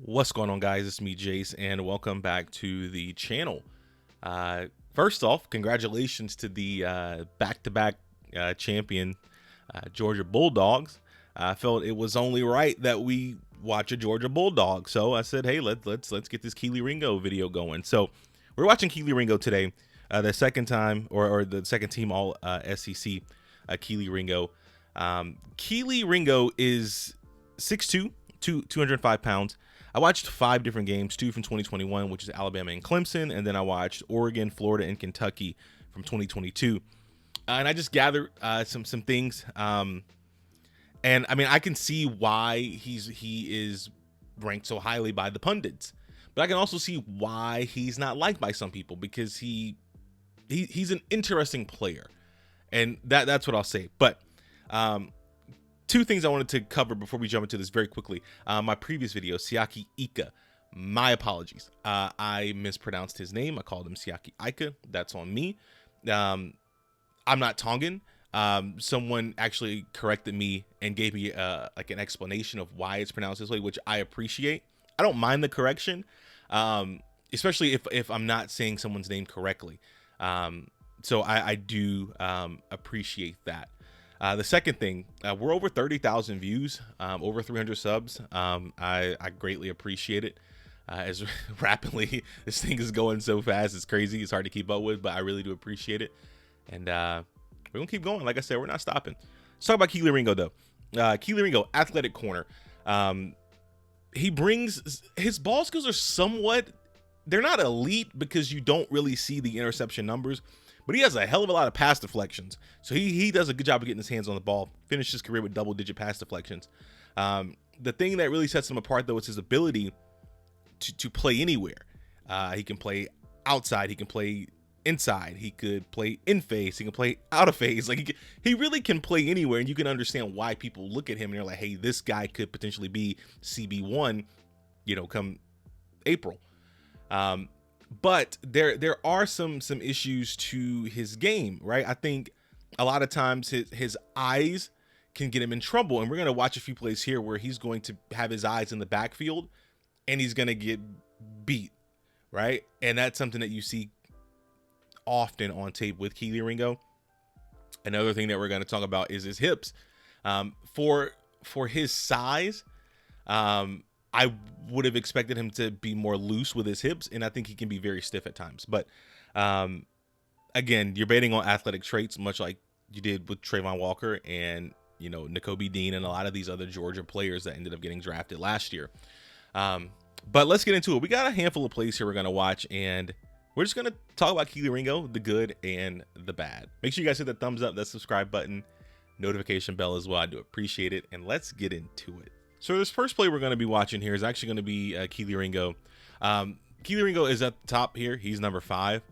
What's going on, guys? It's me, Jace, and welcome back to the channel. First off, congratulations to the back-to-back champion Georgia Bulldogs. I felt it was only right that we watch a Georgia Bulldog, so I said, hey, let's get this Kelee Ringo video going. So we're watching Kelee Ringo today, the second time or the second team all SEC. Kelee Ringo. Kelee Ringo is 6'2", 205 pounds. I watched 5 different games, 2 from 2021, which is Alabama and Clemson, and then I watched Oregon, Florida, and Kentucky from 2022. And I just gathered some things. And I mean, I can see why he is ranked so highly by the pundits, but I can also see why he's not liked by some people, because he's an interesting player, and that's what I'll say. But two things I wanted to cover before we jump into this very quickly. My previous video, Siaki Ika. My apologies. I mispronounced his name. I called him Siaki Ika. That's on me. I'm not Tongan. Someone actually corrected me and gave me like an explanation of why it's pronounced this way, which I appreciate. I don't mind the correction, especially if I'm not saying someone's name correctly. So I do appreciate that. The second thing, we're over 30,000 views, over 300 subs. I greatly appreciate it. As rapidly this thing is going so fast, it's crazy. It's hard to keep up with, but I really do appreciate it. And we're gonna keep going. Like I said, we're not stopping. Let's talk about Kelee Ringo though. Kelee Ringo, athletic corner. He brings, his ball skills are somewhat, they're not elite because you don't really see the interception numbers, but he has a hell of a lot of pass deflections. So he does a good job of getting his hands on the ball. Finished his career with double-digit pass deflections. The thing that really sets him apart, though, is his ability to play anywhere. He can play outside. He can play inside. He could play in phase. He can play out of phase. Like he really can play anywhere, and you can understand why people look at him and they're like, hey, this guy could potentially be CB1, come April. But there are some issues to his game, right? I think a lot of times his eyes can get him in trouble, and we're going to watch a few plays here where he's going to have his eyes in the backfield and he's going to get beat, right? And that's something that you see often on tape with Kelee Ringo. Another thing that we're going to talk about is his hips. For his size, I would have expected him to be more loose with his hips, and I think he can be very stiff at times. But again, you're betting on athletic traits, much like you did with Trayvon Walker and Nakobe Dean and a lot of these other Georgia players that ended up getting drafted last year. But let's get into it. We got a handful of plays here we're gonna watch, and we're just gonna talk about Kelee Ringo, the good and the bad. Make sure you guys hit that thumbs up, that subscribe button, notification bell as well. I do appreciate it, and let's get into it. So this first play we're going to be watching here is actually going to be Kelee Ringo. Kelee Ringo is at the top here. He's number 5.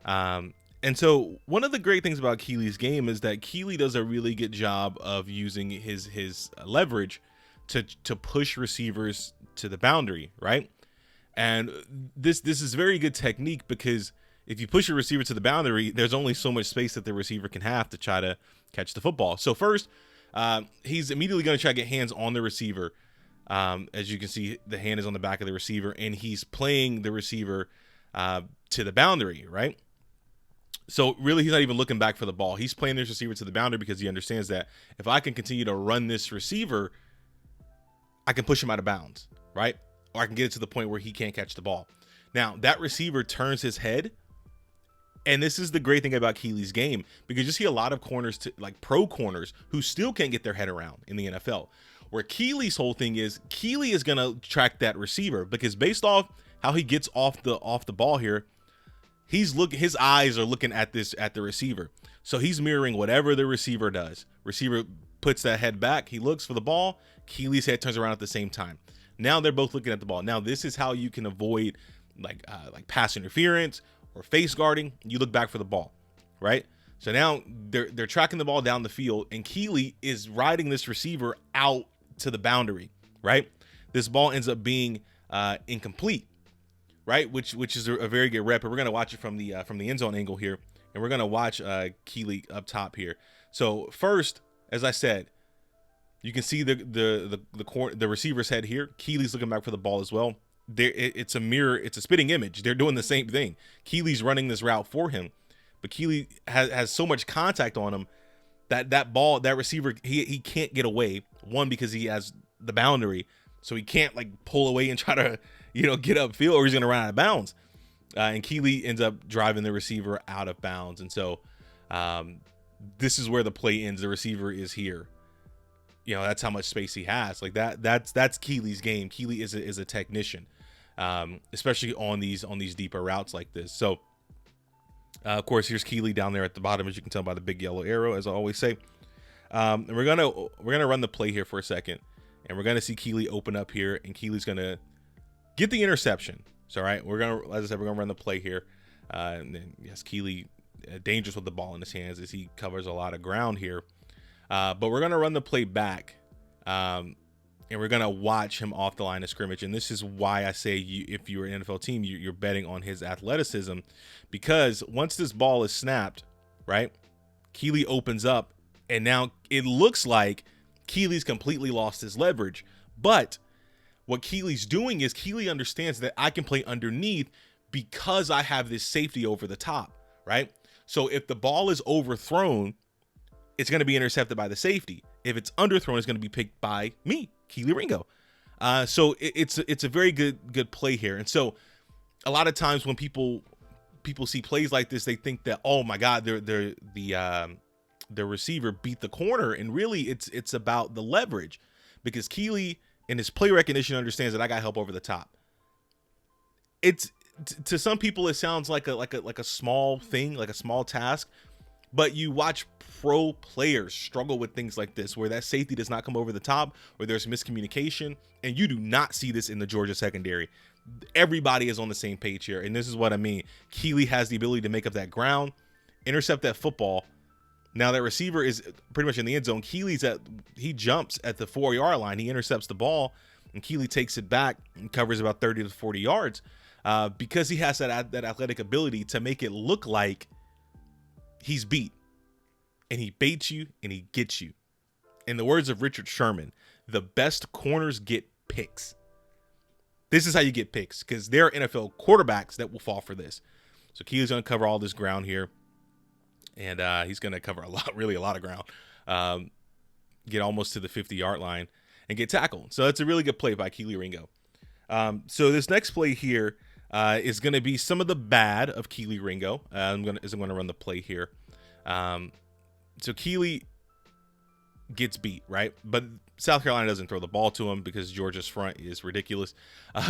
And so one of the great things about Kelee's game is that Kelee does a really good job of using his leverage to push receivers to the boundary, right? And this is very good technique, because if you push a receiver to the boundary, there's only so much space that the receiver can have to try to catch the football. So first, he's immediately going to try to get hands on the receiver. As you can see, the hand is on the back of the receiver, and he's playing the receiver to the boundary, right? So really, he's not even looking back for the ball. He's playing this receiver to the boundary because he understands that if I can continue to run this receiver, I can push him out of bounds, right? Or I can get it to the point where he can't catch the ball. Now, that receiver turns his head. And this is the great thing about Kelee's game, because you see a lot of corners, like pro corners, who still can't get their head around in the NFL. Where Kelee's whole thing is, Kelee is going to track that receiver, because based off how he gets off the ball here, his eyes are looking at the receiver. So he's mirroring whatever the receiver does. Receiver puts that head back, he looks for the ball, Kelee's head turns around at the same time. Now they're both looking at the ball. Now this is how you can avoid like pass interference or face guarding. You look back for the ball, right? So now they're tracking the ball down the field, and Kelee is riding this receiver out to the boundary, right? This ball ends up being incomplete, right? Which is a very good rep. And we're gonna watch it from the end zone angle here, and we're gonna watch Kelee up top here. So first, as I said, You can see the receiver's head here. Kelee's looking back for the ball as well. It's a mirror. It's a spitting image. They're doing the same thing. Kelee's running this route for him, but Kelee has so much contact on him that receiver, he can't get away. One, because he has the boundary, so he can't like pull away and try to get upfield, or he's gonna run out of bounds. And Kelee ends up driving the receiver out of bounds, and so this is where the play ends. The receiver is here. That's how much space he has. Like that's Kelee's game. Kelee is a technician, especially on these deeper routes like this. So of course, here's Kelee down there at the bottom, as you can tell by the big yellow arrow, as I always say. And we're gonna run the play here for a second, and we're gonna see Kelee open up here, and Kelee's gonna get the interception. So, all right, as I said, we're gonna run the play here, and then yes, Kelee dangerous with the ball in his hands as he covers a lot of ground here. But we're gonna run the play back, and we're gonna watch him off the line of scrimmage. And this is why I say if you're an NFL team, you're betting on his athleticism, because once this ball is snapped, right, Kelee opens up, and now it looks like Kelee's completely lost his leverage. But what Kelee's doing is Kelee understands that I can play underneath because I have this safety over the top, right? So if the ball is overthrown, it's going to be intercepted by the safety. If it's underthrown, it's going to be picked by me, Kelee Ringo. So it's a very good play here. And so a lot of times when people see plays like this, they think that, oh my God, the receiver beat the corner, and really it's about the leverage, because Kelee in his play recognition understands that I got help over the top. It's to some people it sounds like a small thing, like a small task, but you watch pro players struggle with things like this, where that safety does not come over the top, or there's miscommunication, and you do not see this in the Georgia secondary. Everybody is on the same page here, and this is what I mean. Kelee has the ability to make up that ground, intercept that football. Now that receiver is pretty much in the end zone. He jumps at the 4-yard line. He intercepts the ball, and Kelee takes it back and covers about 30 to 40 yards because he has that athletic ability to make it look like he's beat. And he baits you and he gets you. In the words of Richard Sherman, the best corners get picks. This is how you get picks, because there are NFL quarterbacks that will fall for this. So Kelee's going to cover all this ground here. And he's going to cover a lot of ground, get almost to the 50-yard line, and get tackled. So that's a really good play by Kelee Ringo. So this next play here is going to be some of the bad of Kelee Ringo. I'm going to run the play here. So Kelee gets beat, right? But South Carolina doesn't throw the ball to him because Georgia's front is ridiculous.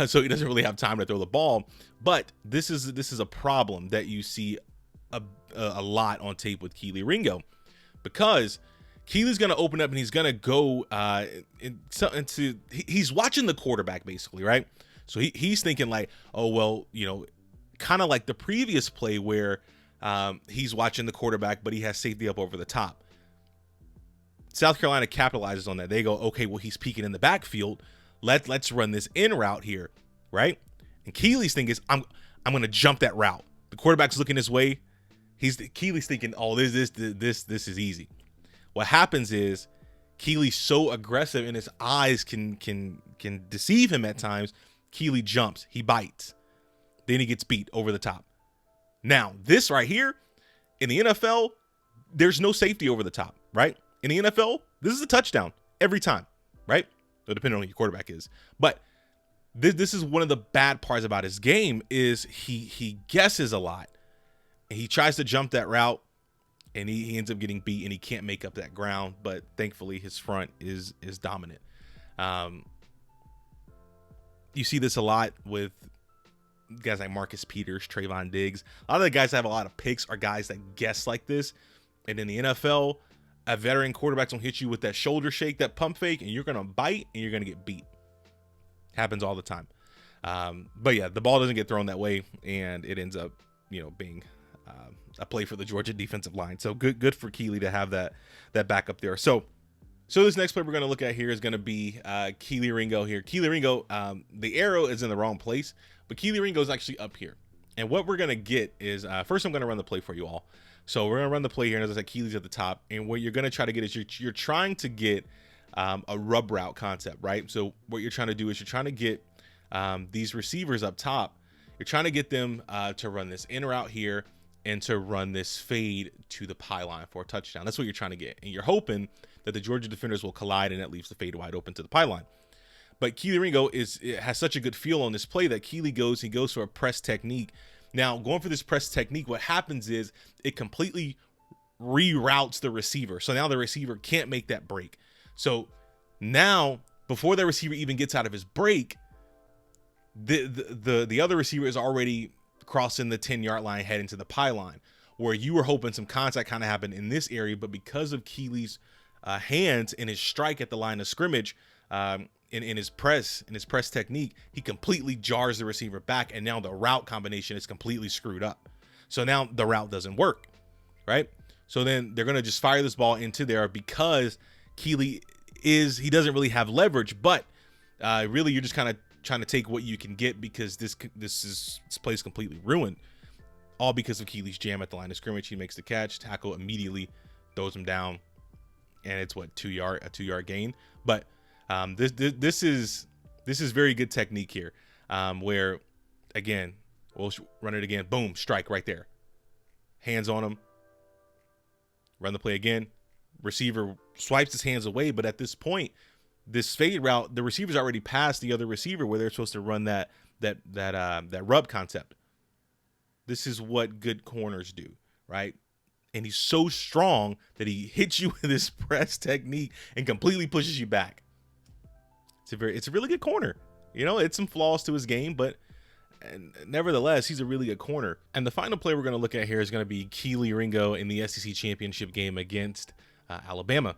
So he doesn't really have time to throw the ball. But this is a problem that you see a lot on tape with Kelee Ringo, because Kelee's going to open up and he's going to go he's watching the quarterback basically, right? So he's thinking like, oh, well, kind of like the previous play where he's watching the quarterback, but he has safety up over the top. South Carolina capitalizes on that. They go, okay, well, he's peeking in the backfield. Let's run this in route here, right? And Kelee's thing is, I'm going to jump that route. The quarterback's looking his way. Kelee's thinking, oh, this is easy. What happens is Kelee's so aggressive, and his eyes can deceive him at times. Kelee jumps, he bites, then he gets beat over the top. Now, this right here in the NFL, there's no safety over the top, right? In the NFL, this is a touchdown every time, right? So depending on who your quarterback is, but this is one of the bad parts about his game is he guesses a lot. He tries to jump that route, and he ends up getting beat, and he can't make up that ground. But thankfully, his front is dominant. You see this a lot with guys like Marcus Peters, Trayvon Diggs. A lot of the guys that have a lot of picks are guys that guess like this. And in the NFL, a veteran quarterback will hit you with that shoulder shake, that pump fake, and you're going to bite, and you're going to get beat. Happens all the time. But yeah, the ball doesn't get thrown that way, and it ends up, being a play for the Georgia defensive line. So good for Kelee to have that backup there. So this next play we're going to look at here is going to be Kelee Ringo here. Kelee Ringo, the arrow is in the wrong place, but Kelee Ringo is actually up here. And what we're going to get is, first I'm going to run the play for you all. So we're going to run the play here, and as I said, Kelee's at the top. And what you're going to try to get is you're trying to get a rub route concept, right? So what you're trying to do is you're trying to get these receivers up top. You're trying to get them to run this in route here and to run this fade to the pylon for a touchdown. That's what you're trying to get. And you're hoping that the Georgia defenders will collide and that leaves the fade wide open to the pylon. But Kelee Ringo has such a good feel on this play that Kelee goes for a press technique. Now, going for this press technique, what happens is it completely reroutes the receiver. So now the receiver can't make that break. So now, before the receiver even gets out of his break, the other receiver is already crossing the 10-yard line heading to the pylon, where you were hoping some contact kind of happened in this area. But because of Kelee's hands and his strike at the line of scrimmage, in his press technique, he completely jars the receiver back, and now the route combination is completely screwed up. So now the route doesn't work, right? So then they're going to just fire this ball into there because Kelee doesn't really have leverage, but really you're just kind of trying to take what you can get, because this play is completely ruined, all because of Kelee's jam at the line of scrimmage. He makes the catch, tackle immediately, throws him down, and it's what, a 2-yard gain. But this is very good technique here, where again, we'll run it again, boom, strike right there, hands on him, run the play again, receiver swipes his hands away. But at this point, this fade route, the receiver's already past the other receiver where they're supposed to run that rub concept. This is what good corners do, right? And he's so strong that he hits you with this press technique and completely pushes you back. It's a really good corner. You know, it's some flaws to his game, but nevertheless, he's a really good corner. And the final play we're going to look at here is going to be Kelee Ringo in the SEC championship game against Alabama.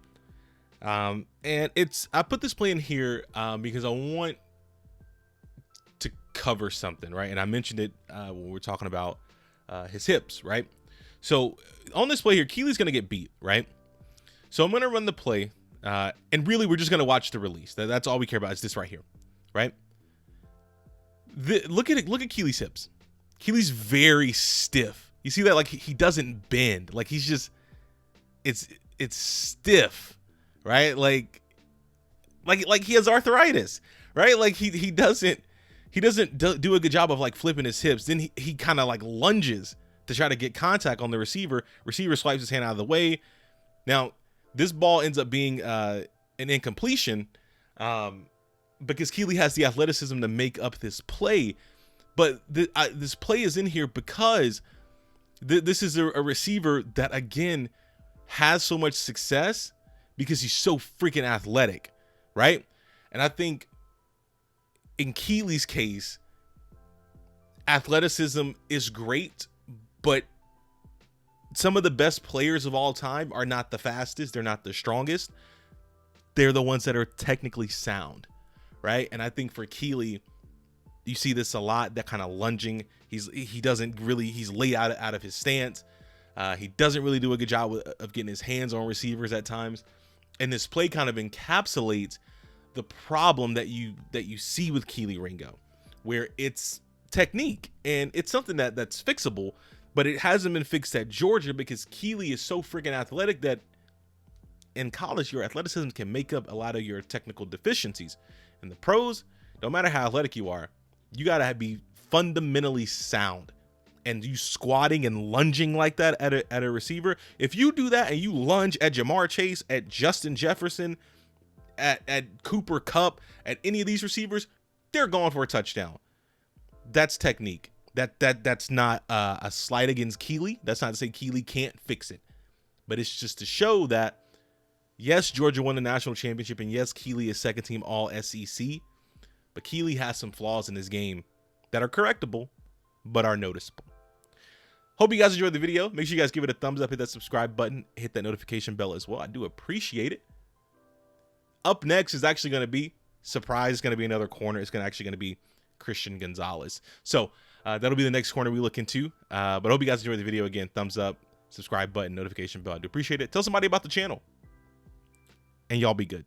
And I put this play in here because I want to cover something, right? And I mentioned it when we're talking about his hips, right? So on this play here, Kelee's going to get beat, right? So I'm going to run the play, and really we're just going to watch the release. That's all we care about is this right here, right? Look at Kelee's hips. Kelee's very stiff. You see that? Like he doesn't bend. Like he's just, it's stiff. Right, like he has arthritis, right? Like he doesn't do a good job of like flipping his hips. Then he kind of like lunges to try to get contact on the receiver. Receiver swipes his hand out of the way. Now this ball ends up being an incompletion because Kelee has the athleticism to make up this play. But this play is in here because this is a receiver that again has so much success because he's so freaking athletic, right? And I think in Kelee's case, athleticism is great, but some of the best players of all time are not the fastest. They're not the strongest. They're the ones that are technically sound, right? And I think for Kelee, you see this a lot, that kind of lunging. He's laid out of his stance. He doesn't really do a good job of getting his hands on receivers at times. And this play kind of encapsulates the problem that you see with Kelee Ringo, where it's technique and it's something that's fixable, but it hasn't been fixed at Georgia because Kelee is so freaking athletic that in college, your athleticism can make up a lot of your technical deficiencies. In the pros, no matter how athletic you are, you got to be fundamentally sound. And you squatting and lunging like that at a receiver, if you do that and you lunge at Jamar Chase, at Justin Jefferson, at Cooper Kupp, at any of these receivers, they're going for a touchdown. That's technique. That's not a slight against Kelee. That's not to say Kelee can't fix it, but it's just to show that yes, Georgia won the national championship, and yes, Kelee is second team All SEC, but Kelee has some flaws in his game that are correctable, but are noticeable. Hope you guys enjoyed the video. Make sure you guys give it a thumbs up, hit that subscribe button, hit that notification bell as well. I do appreciate it. Up next is actually going to be, surprise, it's going to be another corner. It's actually going to be Christian Gonzalez. So that'll be the next corner we look into. But I hope you guys enjoyed the video. Again, thumbs up, subscribe button, notification bell. I do appreciate it. Tell somebody about the channel. And y'all be good.